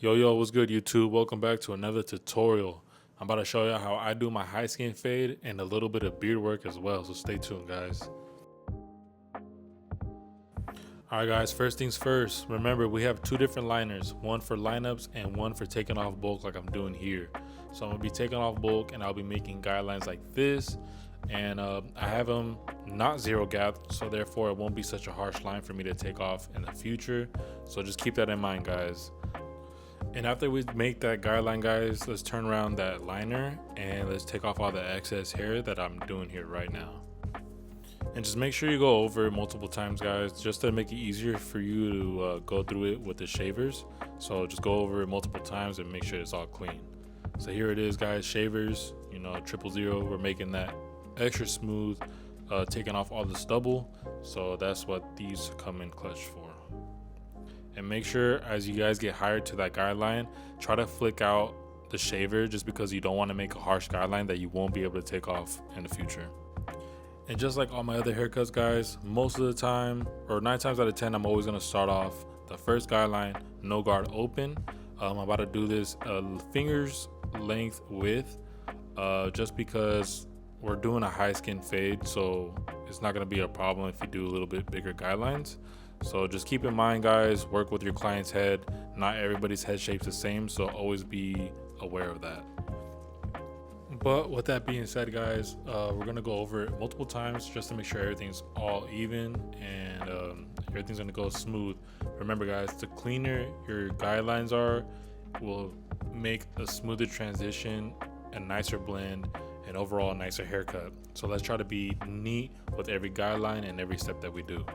Yo, what's good, YouTube? Welcome back to another tutorial. I'm about to show you how I do my high skin fade and a little bit of beard work as well, so stay tuned, guys. Alright guys, first things first, remember we have two different liners, one for lineups and one for taking off bulk like I'm doing here. So I'm going to be taking off bulk and I'll be making guidelines like this, and I have them not zero gap, so therefore it won't be such a harsh line for me to take off in the future. So just keep that in mind, guys. And after we make that guideline, guys, let's turn around that liner and let's take off all the excess hair that I'm doing here right now. And just make sure you go over it multiple times, guys, just to make it easier for you to go through it with the shavers. So just go over it multiple times and make sure it's all clean. So here it is, guys, shavers, 000. We're making that extra smooth, taking off all the stubble. So that's what these come in clutch for. And make sure as you guys get hired to that guideline, try to flick out the shaver, just because you don't want to make a harsh guideline that you won't be able to take off in the future. And just like all my other haircuts, guys, most of the time, or 9 times out of 10, I'm always going to start off the first guideline no guard open. I'm about to do this fingers length width, just because we're doing a high skin fade, so it's not going to be a problem if you do a little bit bigger guidelines. So just keep in mind, guys, work with your client's head. Not everybody's head shape's the same, so always be aware of that. But with that being said, guys, we're gonna go over it multiple times just to make sure everything's all even and everything's gonna go smooth. Remember, guys, the cleaner your guidelines are, will make a smoother transition, a nicer blend, and overall a nicer haircut. So let's try to be neat with every guideline and every step that we do.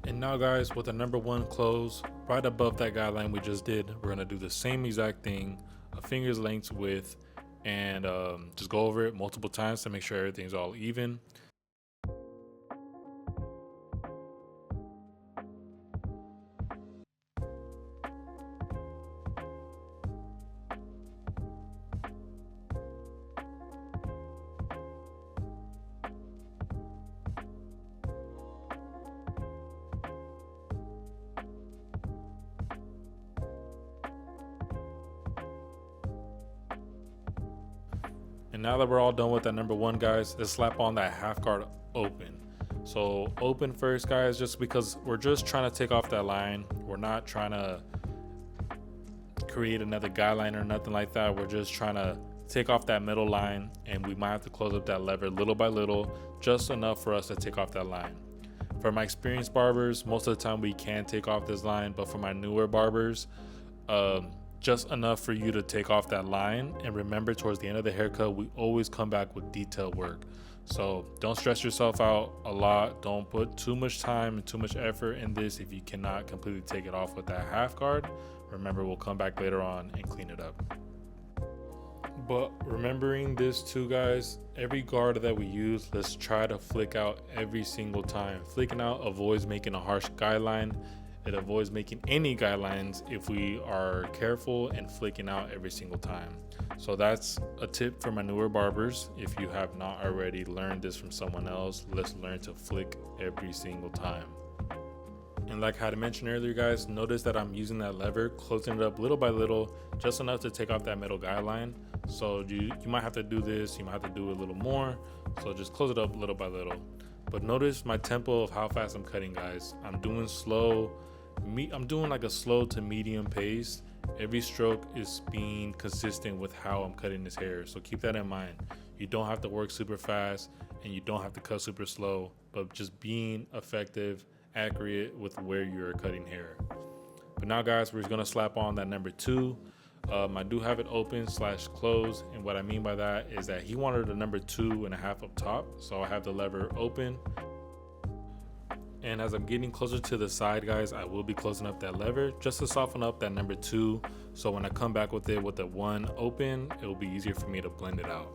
And now, guys, with the number 1 close right above that guideline we just did, we're gonna do the same exact thing, a finger's length width, and just go over it multiple times to make sure everything's all even. And now that we're all done with that number 1, guys, let's slap on that half guard open. So open first, guys, just because we're just trying to take off that line. We're not trying to create another guideline or nothing like that. We're just trying to take off that middle line, and we might have to close up that lever little by little, just enough for us to take off that line. For my experienced barbers, most of the time we can take off this line, but for my newer barbers, just enough for you to take off that line. And remember, towards the end of the haircut, we always come back with detail work. So don't stress yourself out a lot. Don't put too much time and too much effort in this if you cannot completely take it off with that half guard. Remember, we'll come back later on and clean it up. But remembering this too, guys, every guard that we use, let's try to flick out every single time. Flicking out avoids making a harsh guideline. It avoids making any guidelines if we are careful and flicking out every single time. So that's a tip for my newer barbers. If you have not already learned this from someone else, let's learn to flick every single time. And like I had mentioned earlier, guys, notice that I'm using that lever, closing it up little by little, just enough to take off that middle guideline. So you might have to do this, you might have to do a little more. So just close it up little by little. But notice my tempo of how fast I'm cutting, guys. I'm doing slow. I'm doing like a slow to medium pace. Every stroke is being consistent with how I'm cutting this hair. So keep that in mind. You don't have to work super fast and you don't have to cut super slow, but just being effective, accurate with where you're cutting hair. But now, guys, we're gonna slap on that number 2. I do have it open / close, and what I mean by that is that he wanted a number 2.5 up top, so I have the lever open. And as I'm getting closer to the side, guys, I will be closing up that lever just to soften up that number 2. So when I come back with it with the 1 open, it will be easier for me to blend it out.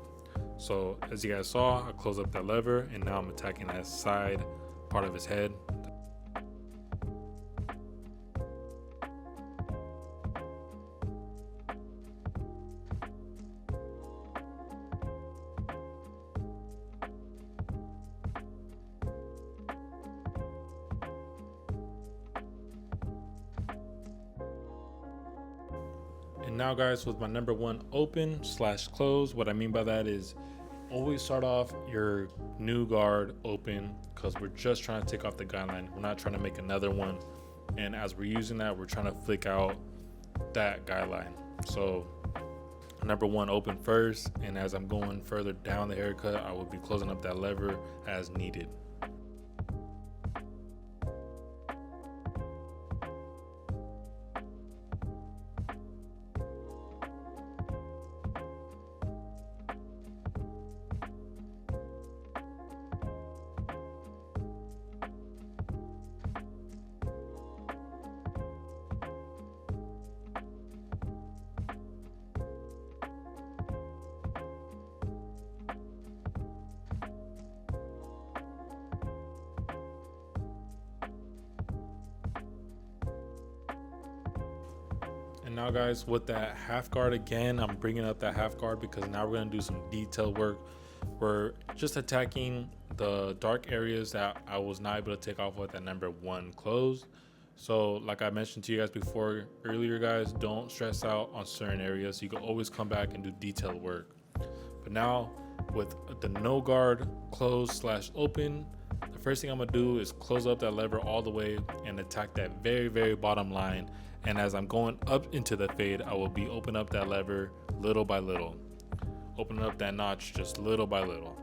So as you guys saw, I close up that lever, and now I'm attacking that side part of his head. And now guys, with my number one open slash close, what I mean by that is always start off your new guard open, because we're just trying to take off the guideline. We're not trying to make another one. And as we're using that, we're trying to flick out that guideline. So number one open first, and as I'm going further down the haircut, I will be closing up that lever as needed. And now guys, with that half guard again, I'm bringing up that half guard because now we're going to do some detail work. We're just attacking the dark areas that I was not able to take off with that number one close. So like I mentioned to you guys before earlier guys, don't stress out on certain areas. You can always come back and do detail work. But now with the no guard close slash open, the first thing I'm gonna do is close up that lever all the way and attack that very bottom line. And as I'm going up into the fade, I will be opening up that lever little by little, opening up that notch just little by little.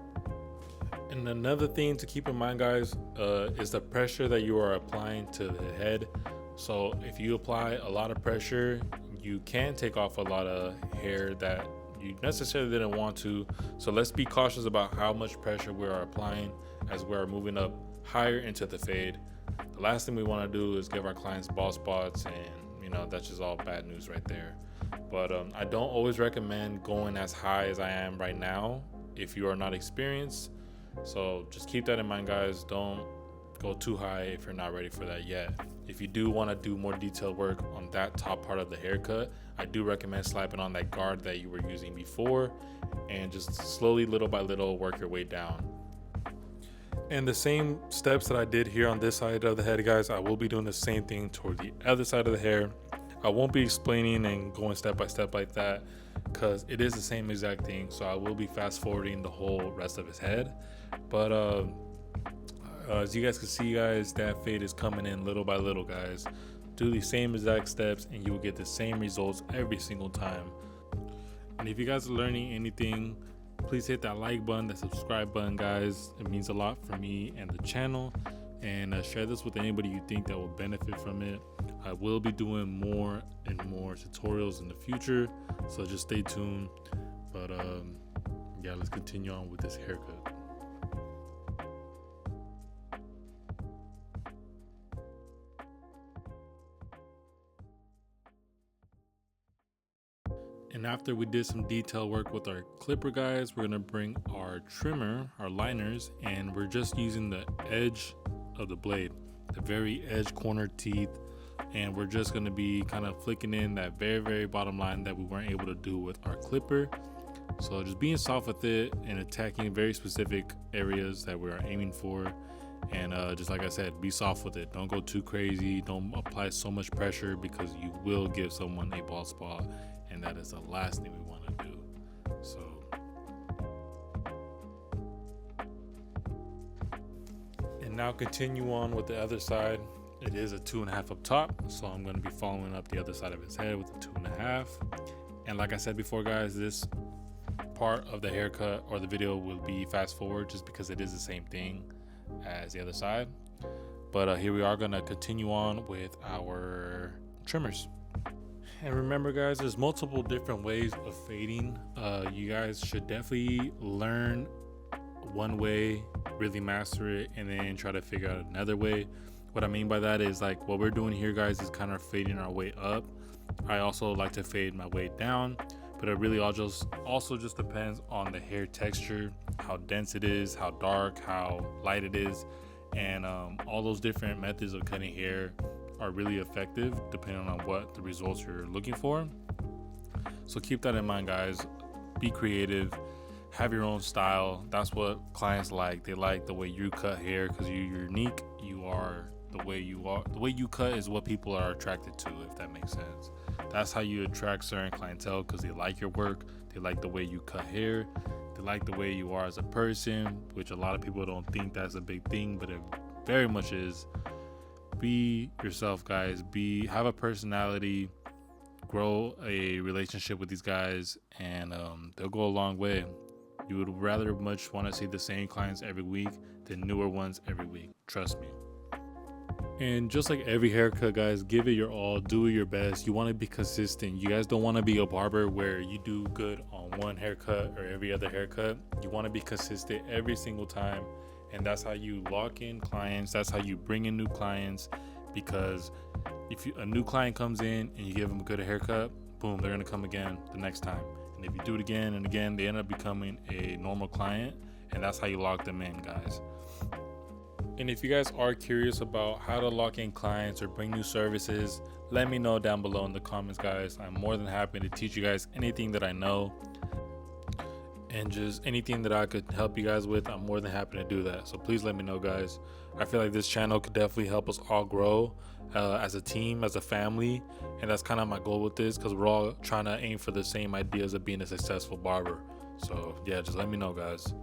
And another thing to keep in mind guys, is the pressure that you are applying to the head. So if you apply a lot of pressure, you can take off a lot of hair that you necessarily didn't want to. So let's be cautious about how much pressure we are applying as we are moving up higher into the fade. The last thing we want to do is give our clients bald spots, and that's just all bad news right there. But I don't always recommend going as high as I am right now if you are not experienced. So just keep that in mind guys. Don't go too high if you're not ready for that yet. If you do want to do more detailed work on that top part of the haircut, I do recommend slapping on that guard that you were using before and just slowly, little by little, work your way down. And the same steps that I did here on this side of the head guys, I will be doing the same thing toward the other side of the hair. I won't be explaining and going step by step like that because it is the same exact thing. So I will be fast forwarding the whole rest of his head. But as you guys can see guys, that fade is coming in little by little guys. Do the same exact steps and you will get the same results every single time. And if you guys are learning anything, please hit that like button, that subscribe button guys. It means a lot for me and the channel. And share this with anybody you think that will benefit from it. I will be doing more and more tutorials in the future, so just stay tuned. But yeah, let's continue on with this haircut. And after we did some detail work with our clipper guys, we're gonna bring our trimmer, our liners, and we're just using the edge of the blade, the very edge corner teeth, and we're just going to be kind of flicking in that very bottom line that we weren't able to do with our clipper. So just being soft with it and attacking very specific areas that we are aiming for. And just like I said, be soft with it. Don't go too crazy. Don't apply so much pressure because you will give someone a bald spot, and that is the last thing we want to do. So now continue on with the other side. It is a 2.5 up top, so I'm going to be following up the other side of his head with a 2.5. And like I said before guys, this part of the haircut or the video will be fast forward just because it is the same thing as the other side. But here we are going to continue on with our trimmers. And remember guys, there's multiple different ways of fading. You guys should definitely learn one way, really master it, and then try to figure out another way. What I mean by that is like what we're doing here guys is kind of fading our way up. I also like to fade my way down, but it really also just depends on the hair texture, how dense it is, how dark, how light it is, and all those different methods of cutting hair are really effective depending on what the results you're looking for. So keep that in mind guys. Be creative. Have your own style. That's what clients like. They like the way you cut hair because you're unique. You are the way you are. The way you cut is what people are attracted to, if that makes sense. That's how you attract certain clientele, because they like your work, they like the way you cut hair, they like the way you are as a person, which a lot of people don't think that's a big thing, but it very much is. Be yourself, guys. Have a personality, grow a relationship with these guys, and they'll go a long way. You would rather much want to see the same clients every week than newer ones every week. Trust me. And just like every haircut, guys, give it your all, do your best. You want to be consistent. You guys don't want to be a barber where you do good on one haircut or every other haircut. You want to be consistent every single time. And that's how you lock in clients. That's how you bring in new clients. Because if a new client comes in and you give them a good haircut, boom, they're going to come again the next time. And if you do it again and again, they end up becoming a normal client. And that's how you lock them in, guys. And if you guys are curious about how to lock in clients or bring new services, let me know down below in the comments, guys. I'm more than happy to teach you guys anything that I know, and just anything that I could help you guys with. I'm more than happy to do that. So please let me know, guys. I feel like this channel could definitely help us all grow as a team, as a family. And that's kind of my goal with this, because we're all trying to aim for the same ideas of being a successful barber. So yeah, just let me know, guys.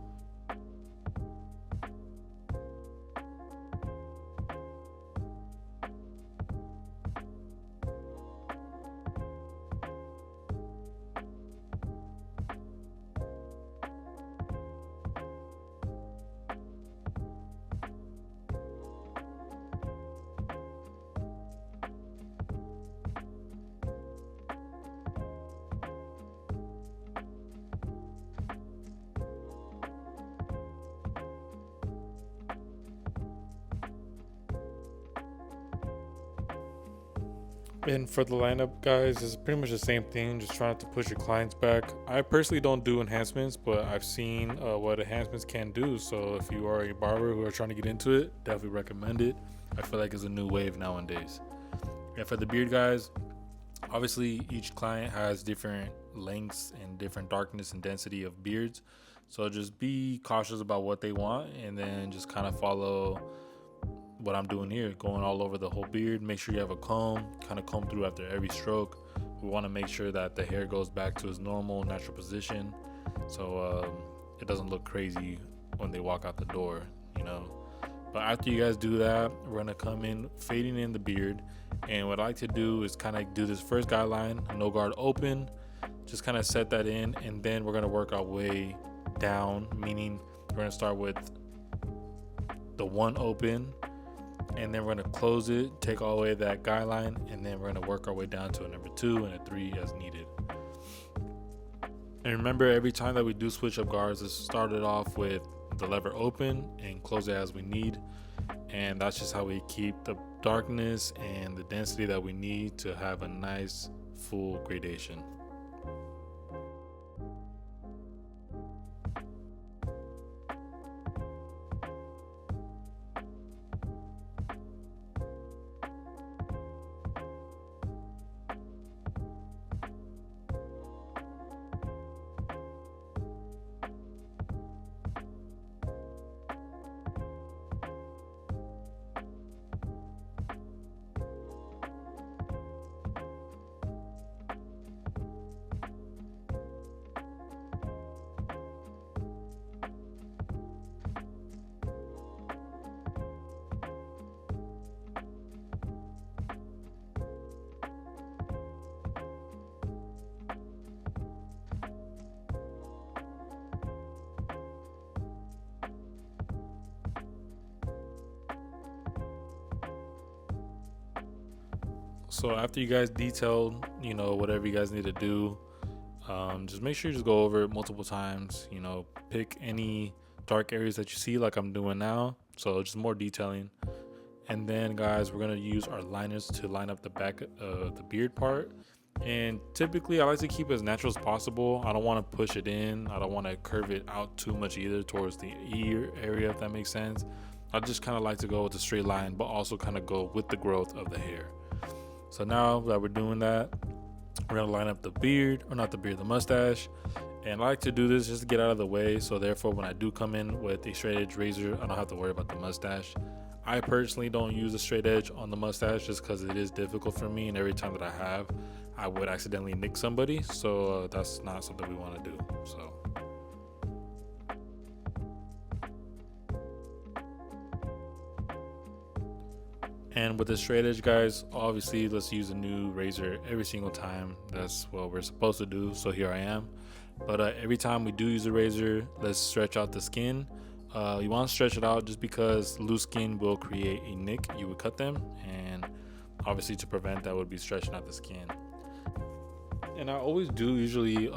And for the lineup, guys, it's pretty much the same thing, just trying to push your clients back. I personally don't do enhancements, but I've seen what enhancements can do. So if you are a barber who are trying to get into it, definitely recommend it. I feel like it's a new wave nowadays. And for the beard, guys, obviously each client has different lengths and different darkness and density of beards. So just be cautious about what they want, and then just kind of follow what I'm doing here, going all over the whole beard. Make sure you have a comb, kind of comb through after every stroke. We want to make sure that the hair goes back to its normal natural position, so it doesn't look crazy when they walk out the door, you know. But after you guys do that, we're gonna come in fading in the beard. And what I like to do is kind of do this first guideline, no guard open, just kind of set that in, and then we're gonna work our way down, meaning we're gonna start with the one open, and then we're going to close it, take all the way that guideline, and then we're going to work our way down to a number 2 and a 3 as needed. And remember, every time that we do switch up guards, let's start it off with the lever open and close it as we need. And that's just how we keep the darkness and the density that we need to have a nice full gradation. So after you guys detail, you know, whatever you guys need to do, just make sure you just go over it multiple times. You know, pick any dark areas that you see, like I'm doing now. So just more detailing. And then, guys, we're gonna use our liners to line up the back of the beard part. And typically, I like to keep it as natural as possible. I don't want to push it in. I don't want to curve it out too much either towards the ear area, if that makes sense. I just kind of like to go with a straight line, but also kind of go with the growth of the hair. So now that we're doing that, we're gonna line up the beard, or not the beard, the mustache. And I like to do this just to get out of the way, so therefore when I do come in with a straight edge razor, I don't have to worry about the mustache. I personally don't use a straight edge on the mustache just because it is difficult for me, and every time that I have, I would accidentally nick somebody. So that's not something we want to do. So. And with the straight edge, guys, obviously let's use a new razor every single time. That's what we're supposed to do. So here I am. But every time we do use a razor, let's stretch out the skin. You want to stretch it out just because loose skin will create a nick. You would cut them, and obviously to prevent that would be stretching out the skin. And I always do usually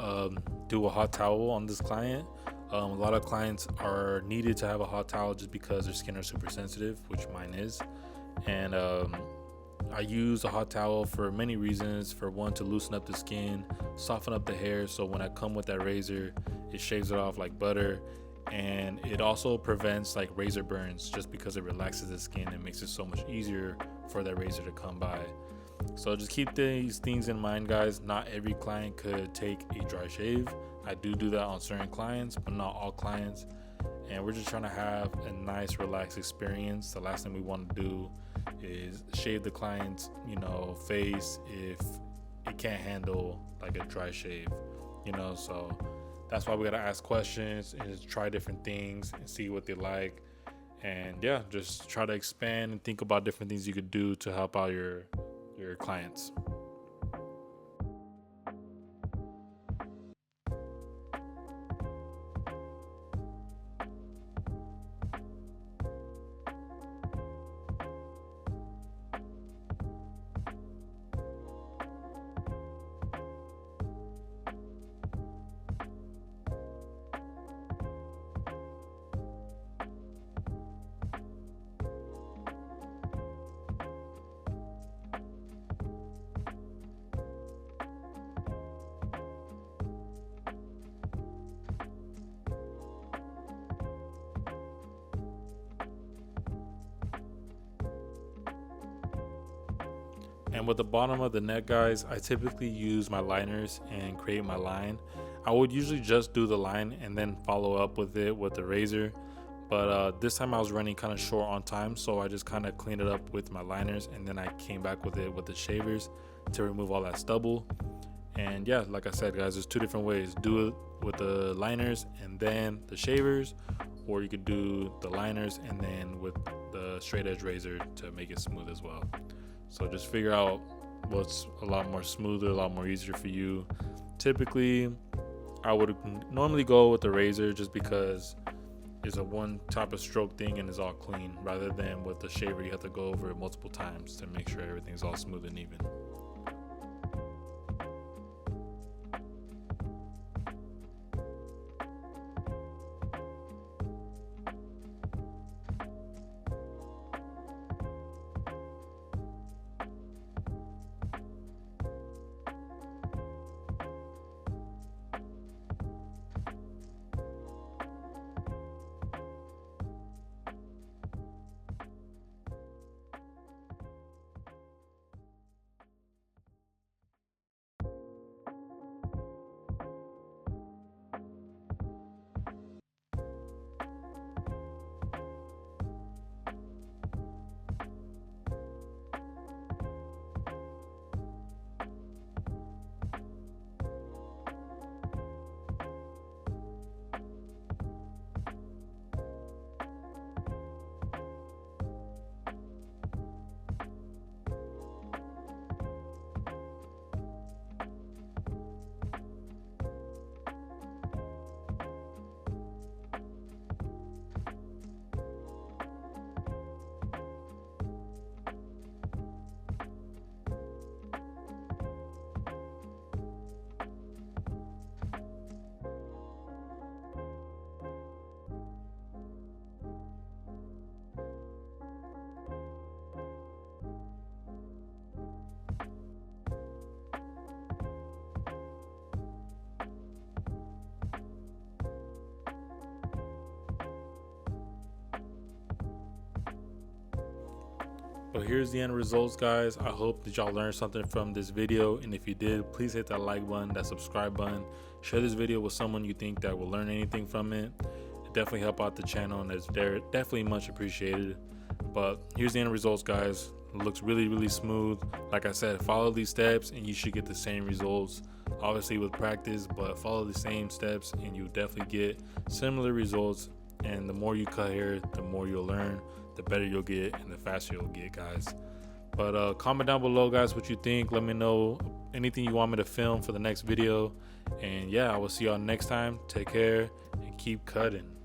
do a hot towel on this client. A lot of clients are needed to have a hot towel just because their skin are super sensitive, which mine is. And I use a hot towel for many reasons. For one, to loosen up the skin, soften up the hair, so when I come with that razor, it shaves it off like butter. And it also prevents like razor burns just because it relaxes the skin and makes it so much easier for that razor to come by. So just keep these things in mind, guys. Not every client could take a dry shave. I do that on certain clients, but not all clients. And we're just trying to have a nice relaxed experience. The last thing we want to do is shave the client's face if it can't handle like a dry shave, so that's why we got to ask questions and try different things and see what they like. And yeah, just try to expand and think about different things you could do to help out your clients. And with the bottom of the neck, guys, I typically use my liners and create my line. I would usually just do the line and then follow up with it with the razor. But this time I was running kind of short on time, so I just kind of cleaned it up with my liners, and then I came back with it with the shavers to remove all that stubble. And yeah, like I said, guys, there's two different ways. Do it with the liners and then the shavers, or you could do the liners and then with the straight edge razor to make it smooth as well. So just figure out what's a lot more smoother, a lot more easier for you. Typically, I would normally go with the razor just because it's a one type of stroke thing and it's all clean, rather than with the shaver you have to go over it multiple times to make sure everything's all smooth and even. But here's the end results, guys. I hope that y'all learned something from this video, and if you did, please hit that like button, that subscribe button, share this video with someone you think that will learn anything from it. It definitely help out the channel, and it's definitely much appreciated. But here's the end results, guys. It looks really smooth. Like I said, follow these steps and you should get the same results, obviously with practice, but follow the same steps and you definitely get similar results. And the more you cut hair, the more you'll learn, the better you'll get, and the faster you'll get, guys. But comment down below, guys, what you think. Let me know anything you want me to film for the next video. And yeah, I will see y'all next time. Take care and keep cutting.